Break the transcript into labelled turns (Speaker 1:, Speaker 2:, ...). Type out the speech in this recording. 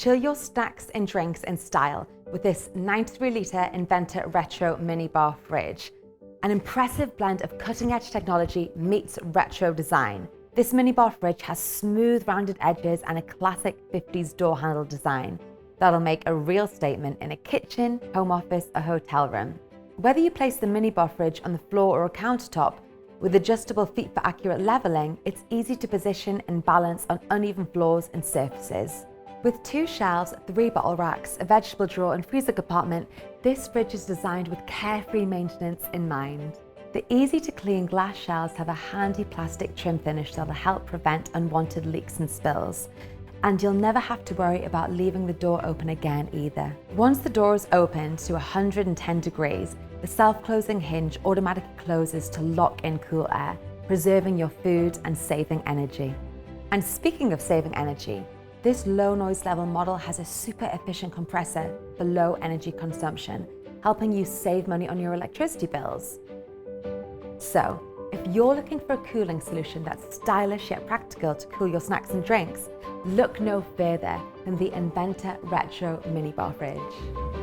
Speaker 1: Chill your snacks and drinks in style with this 93-litre Inventor Retro Mini Bar Fridge. An impressive blend of cutting-edge technology meets retro design. This minibar fridge has smooth rounded edges and a classic 50s door handle design that'll make a real statement in a kitchen, home office, or hotel room. Whether you place the minibar fridge on the floor or a countertop, with adjustable feet for accurate leveling, it's easy to position and balance on uneven floors and surfaces. With 2 shelves, 3 bottle racks, a vegetable drawer and freezer compartment, this fridge is designed with carefree maintenance in mind. The easy-to-clean glass shelves have a handy plastic trim finish that'll help prevent unwanted leaks and spills. And you'll never have to worry about leaving the door open again either. Once the door is opened to 110 degrees, the self-closing hinge automatically closes to lock in cool air, preserving your food and saving energy. And speaking of saving energy, this low noise level model has a super efficient compressor for low energy consumption, helping you save money on your electricity bills. So, if you're looking for a cooling solution that's stylish yet practical to cool your snacks and drinks, look no further than the Inventor Retro Minibar Fridge.